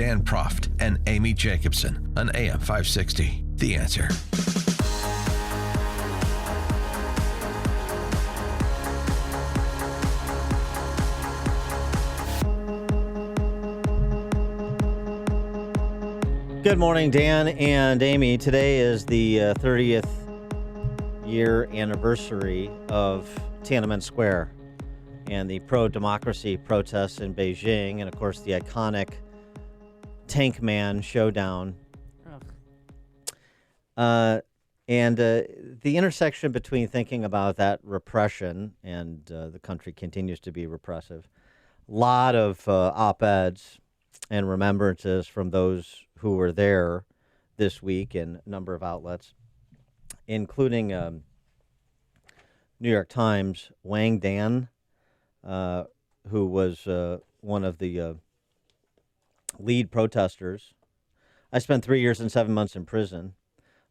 Dan Proft and Amy Jacobson on AM 560. The Answer. Good morning, Dan and Amy. Today is the 30th year anniversary of Tiananmen Square and the pro-democracy protests in Beijing, and, of course, the iconic Tank Man showdown. The intersection between thinking about that repression and the country continues to be repressive. A lot of op-eds and remembrances from those who were there this week in a number of outlets, including New York Times, Wang Dan, who was one of the lead protesters. I spent 3 years and 7 months in prison.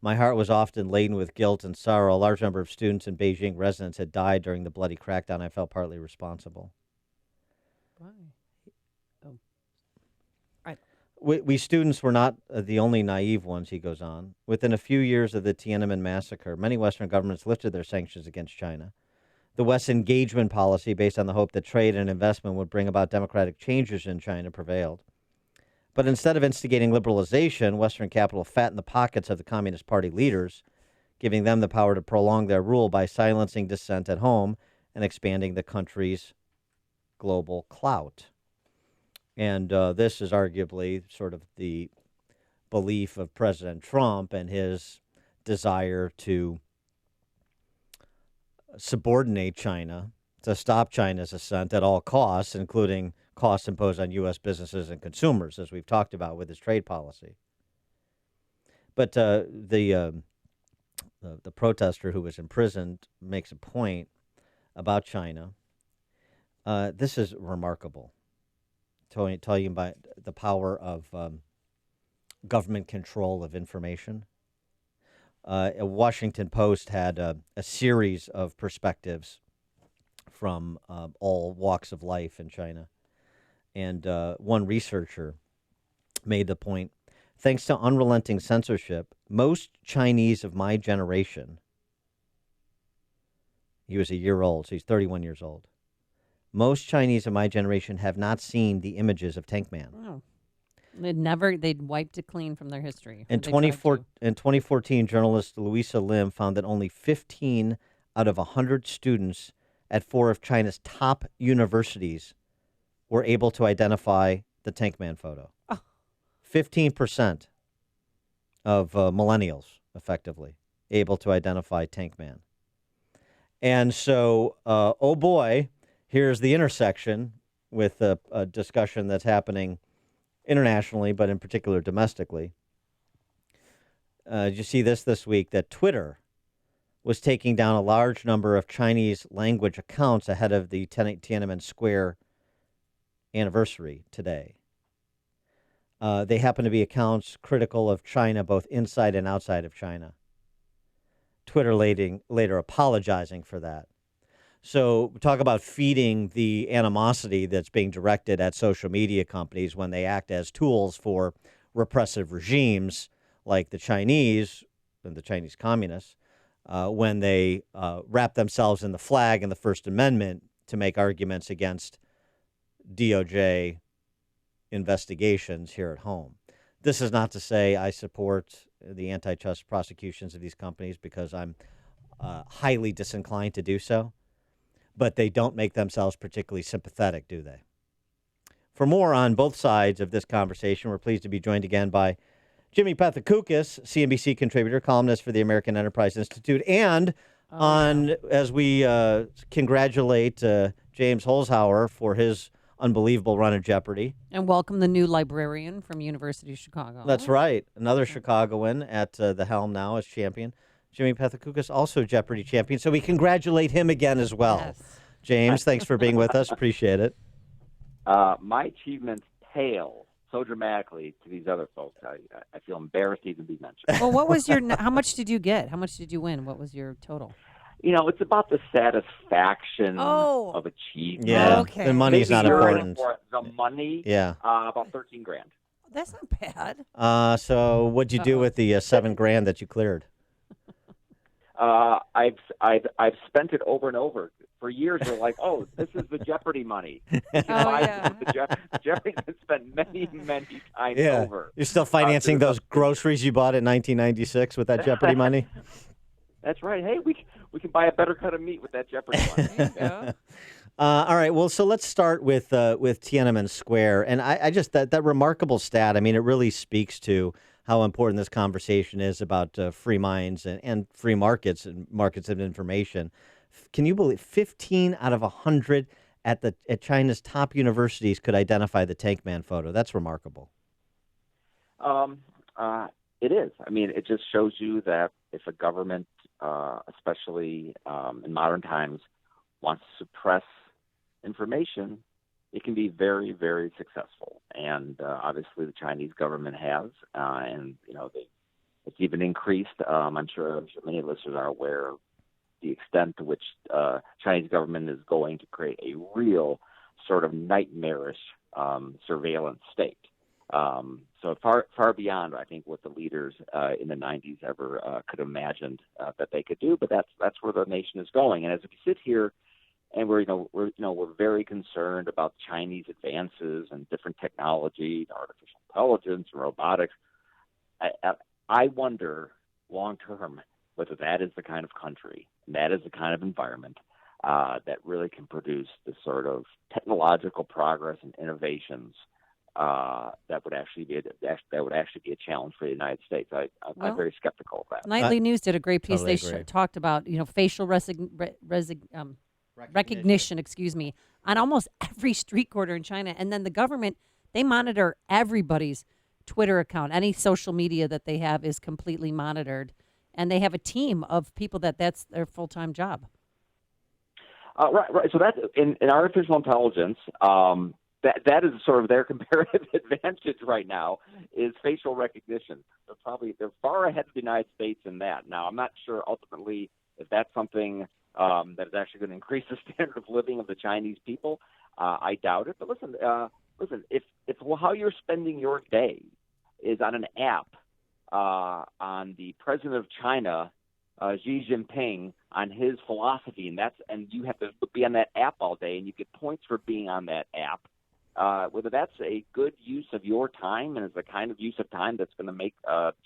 My heart was often laden with guilt and sorrow. A large number of students and Beijing residents had died during the bloody crackdown. I felt partly responsible. Why? We students were not the only naive ones, he goes on. Within a few years of the Tiananmen massacre, many Western governments lifted their sanctions against China. The West's engagement policy, based on the hope that trade and investment would bring about democratic changes in China, prevailed. But instead of instigating liberalization, Western capital fattened the pockets of the Communist Party leaders, giving them the power to prolong their rule by silencing dissent at home and expanding the country's global clout. And this is arguably sort of the belief of President Trump and his desire to subordinate China, to stop China's ascent at all costs, including costs imposed on U.S. businesses and consumers, as we've talked about with his trade policy. But the protester who was imprisoned makes a point about China. This is remarkable. Tell you about the power of government control of information. A Washington Post had a series of perspectives from all walks of life in China. And one researcher made the point, thanks to unrelenting censorship, most Chinese of my generation, he was a year old, so he's 31 years old, most Chinese of my generation have not seen the images of Tank Man. Oh. They'd wiped it clean from their history. In 2014, journalist Louisa Lim found that only 15 out of 100 students at 4 of China's top universities were able to identify the Tank Man photo. 15% of millennials, effectively, able to identify Tank Man. And so, oh boy, here's the intersection with a discussion that's happening internationally, but in particular domestically. Did you see this week, that Twitter was taking down a large number of Chinese language accounts ahead of the Tiananmen Square anniversary today. They happen to be accounts critical of China, both inside and outside of China. Twitter later apologizing for that. So talk about feeding the animosity that's being directed at social media companies when they act as tools for repressive regimes like the Chinese and the Chinese communists, when they wrap themselves in the flag and the First Amendment to make arguments against DOJ investigations here at home. This is not to say I support the antitrust prosecutions of these companies, because I'm highly disinclined to do so. But they don't make themselves particularly sympathetic, do they? For more on both sides of this conversation, we're pleased to be joined again by Jimmy Pethokoukis, CNBC contributor, columnist for the American Enterprise Institute, and as we congratulate James Holzhauer for his unbelievable run at Jeopardy. And welcome the new librarian from University of Chicago. That's right. Another Chicagoan at the helm now as champion. Jimmy Pethokoukis, also Jeopardy champion. So we congratulate him again as well. Yes. James, thanks for being with us. Appreciate it. My achievements pale so dramatically to these other folks. I feel embarrassed to even be mentioned. Well, what was how much did you get? How much did you win? What was your total? It's about the satisfaction of achievement. Yeah, okay. The money's not important. The money, yeah, about $13,000. That's not bad. So what'd you do with the $7,000 that you cleared? I've spent it over and over. For years, we're like, oh, this is the Jeopardy money. Yeah. The Jeopardy has spent many times Yeah. over. You're still financing those groceries you bought in 1996 with that Jeopardy money? That's right. Hey, we can buy a better cut of meat with that Jeopardy money. There you go. All right. Well, so let's start with Tiananmen Square, and I just that remarkable stat. I mean, it really speaks to how important this conversation is about free minds and free markets and markets of information. Can you believe 15 out of 100 at China's top universities could identify the Tank Man photo? That's remarkable. It is. I mean, it just shows you that if a government, especially in modern times, wants to suppress information, it can be very, very successful. And obviously, the Chinese government has, and it's even increased. I'm sure many listeners are aware of the extent to which Chinese government is going to create a real sort of nightmarish surveillance state. So far beyond, I think, what the leaders in the 90s ever could have imagined that they could do. But that's where the nation is going. And as we sit here, and we're very concerned about Chinese advances and different technology, artificial intelligence, and robotics. I wonder long term whether that is the kind of country, and that is the kind of environment that really can produce the sort of technological progress and innovations that would actually be a challenge for the United States. I'm very skeptical of that. Nightly News did a great piece. Totally They agree. talked about facial recognition, on almost every street corner in China, and then the government, they monitor everybody's Twitter account. Any social media that they have is completely monitored, and they have a team of people that's their full-time job. Right. So that's in artificial intelligence. That is sort of their comparative advantage right now is facial recognition. They're far ahead of the United States in that. Now, I'm not sure ultimately if that's something that is actually going to increase the standard of living of the Chinese people. I doubt it. But listen, if how you're spending your day is on an app on the president of China, Xi Jinping, on his philosophy, and you have to be on that app all day, and you get points for being on that app. Whether that's a good use of your time and is the kind of use of time that's going to make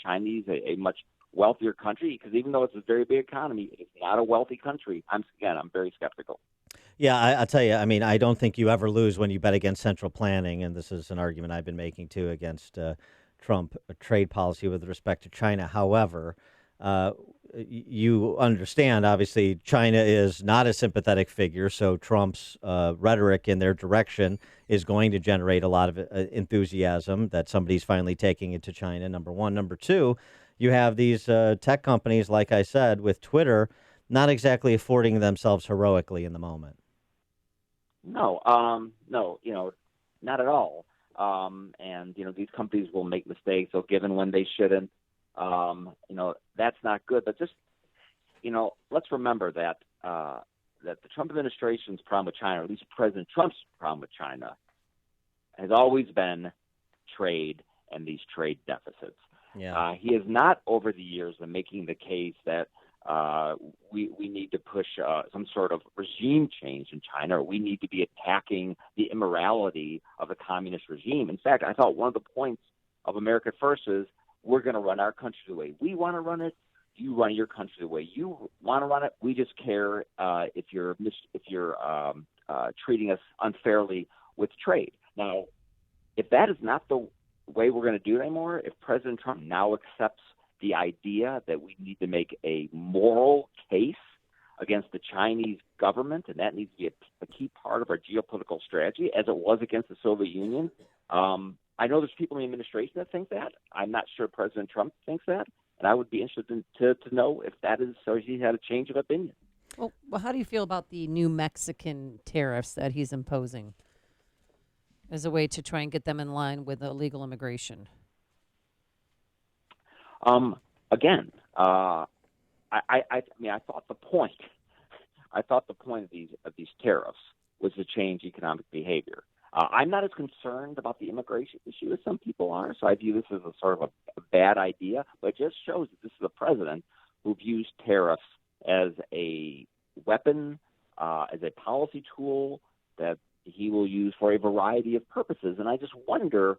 Chinese a much wealthier country, because even though it's a very big economy, it's not a wealthy country. I'm very skeptical. Yeah, I'll tell you, I mean, I don't think you ever lose when you bet against central planning, and this is an argument I've been making, too, against Trump trade policy with respect to China. However, you understand, obviously, China is not a sympathetic figure, so Trump's rhetoric in their direction is going to generate a lot of enthusiasm that somebody's finally taking it to China, number one. Number two, you have these tech companies, like I said, with Twitter, not exactly affording themselves heroically in the moment. No, not at all. And these companies will make mistakes. They'll give in when they shouldn't. That's not good. But just, let's remember that the Trump administration's problem with China, or at least President Trump's problem with China, has always been trade and these trade deficits. Yeah. He has not, over the years, been making the case that we need to push some sort of regime change in China, or we need to be attacking the immorality of the communist regime. In fact, I thought one of the points of America First is we're going to run our country the way we want to run it. You run your country the way you want to run it. We just care if you're treating us unfairly with trade. Now, if that is not the way we're going to do it anymore, if President Trump now accepts the idea that we need to make a moral case against the Chinese government, and that needs to be a key part of our geopolitical strategy, as it was against the Soviet Union. I know there's people in the administration that think that. I'm not sure President Trump thinks that, and I would be interested to know if that is so. He had a change of opinion. Well, how do you feel about the new Mexican tariffs that he's imposing as a way to try and get them in line with illegal immigration? Again, I thought the point of these tariffs was to change economic behavior. I'm not as concerned about the immigration issue as some people are, so I view this as a sort of a bad idea, but it just shows that this is a president who views tariffs as a weapon, as a policy tool that he will use for a variety of purposes. And I just wonder,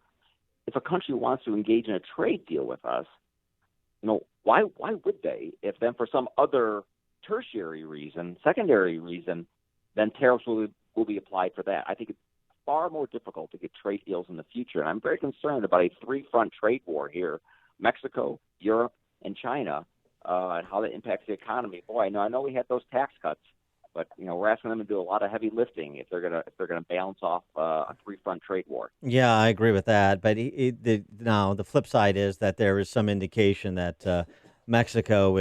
if a country wants to engage in a trade deal with us, why would they? If then for some other tertiary reason, secondary reason, then tariffs will be applied for that. I think it's far more difficult to get trade deals in the future. And I'm very concerned about a three-front trade war here: Mexico, Europe, and China, and how that impacts the economy. Boy, I know we had those tax cuts, but we're asking them to do a lot of heavy lifting if they're gonna balance off a three-front trade war. Yeah, I agree with that. But now the flip side is that there is some indication that Mexico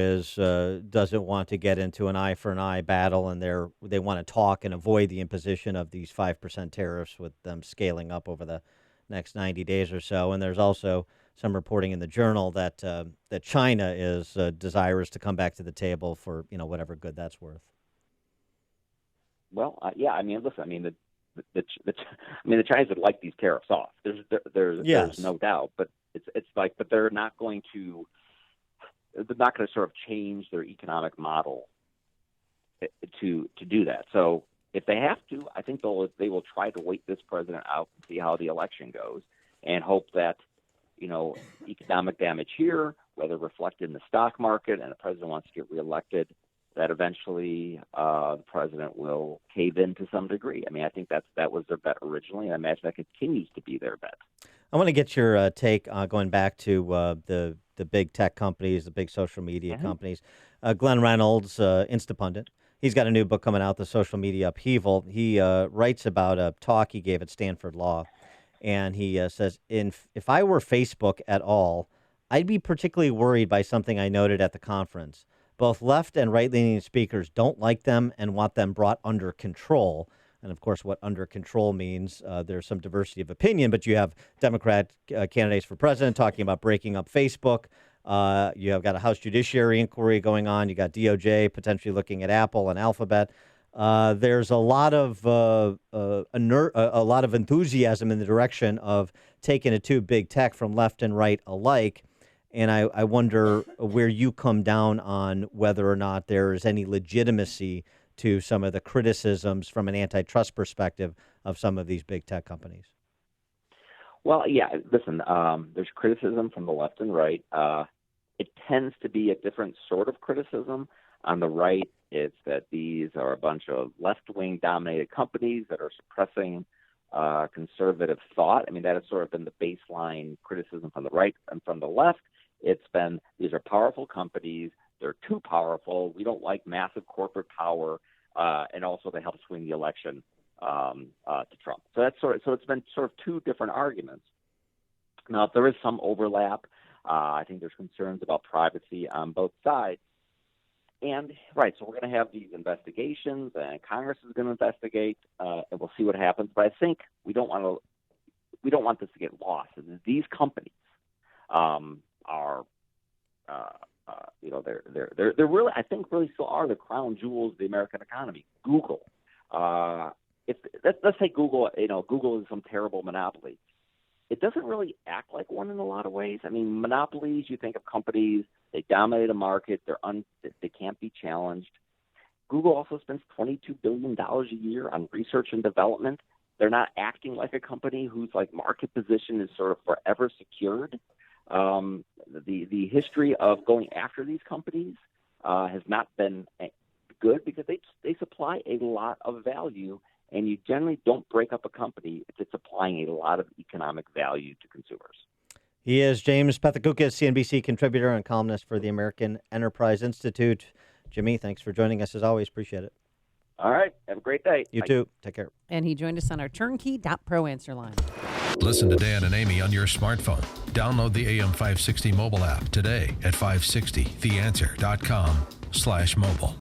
doesn't want to get into an eye for an eye battle, and they want to talk and avoid the imposition of these 5% tariffs, with them scaling up over the next 90 days or so. And there's also some reporting in the Journal that China is desirous to come back to the table for whatever good that's worth. Well, yeah. I mean, listen. I mean, the Chinese would like these tariffs off. There's no doubt. But but they're not going to. They're not going to sort of change their economic model to do that. So if they have to, I think they will try to wait this president out and see how the election goes, and hope that economic damage here, whether reflected in the stock market, and the president wants to get reelected, that eventually the president will cave in to some degree. I mean, I think that was their bet originally, and I imagine that continues to be their bet. I want to get your take going back to the big tech companies, the big social media companies. Glenn Reynolds, Instapundit, he's got a new book coming out, The Social Media Upheaval. He writes about a talk he gave at Stanford Law, and he says, if I were Facebook at all, I'd be particularly worried by something I noted at the conference. Both left and right-leaning speakers don't like them and want them brought under control. And, of course, what under control means, there's some diversity of opinion, but you have Democrat candidates for president talking about breaking up Facebook. You have got a House Judiciary inquiry going on. You got DOJ potentially looking at Apple and Alphabet. There's a lot of enthusiasm in the direction of taking it to big tech from left and right alike. And I wonder where you come down on whether or not there is any legitimacy to some of the criticisms from an antitrust perspective of some of these big tech companies. Well, yeah, listen, there's criticism from the left and right. It tends to be a different sort of criticism. On the right, it's that these are a bunch of left-wing dominated companies that are suppressing conservative thought. I mean, that has sort of been the baseline criticism from the right. And from the left, it's been, these are powerful companies. They're too powerful. We don't like massive corporate power, and also they help swing the election to Trump. So it's been sort of two different arguments. Now, there is some overlap. I think there's concerns about privacy on both sides. And right, so we're going to have these investigations, and Congress is going to investigate, and we'll see what happens. But I think we don't want this to get lost. These companies are. They're really, I think, really still are the crown jewels of the American economy. Google, let's say Google, Google is some terrible monopoly. It doesn't really act like one in a lot of ways. I mean, monopolies, you think of companies, they dominate a market, they can't be challenged. Google also spends $22 billion a year on research and development. They're not acting like a company whose market position is sort of forever secured. The history of going after these companies has not been good, because they supply a lot of value, and you generally don't break up a company if it's supplying a lot of economic value to consumers. He is James Pethokoukis, CNBC contributor and columnist for the American Enterprise Institute. Jimmy, thanks for joining us as always. Appreciate it. All right. Have a great day. You too. Take care. And he joined us on our turnkey.pro answer line. Listen to Dan and Amy on your smartphone. Download the AM 560 mobile app today at 560theanswer.com/mobile.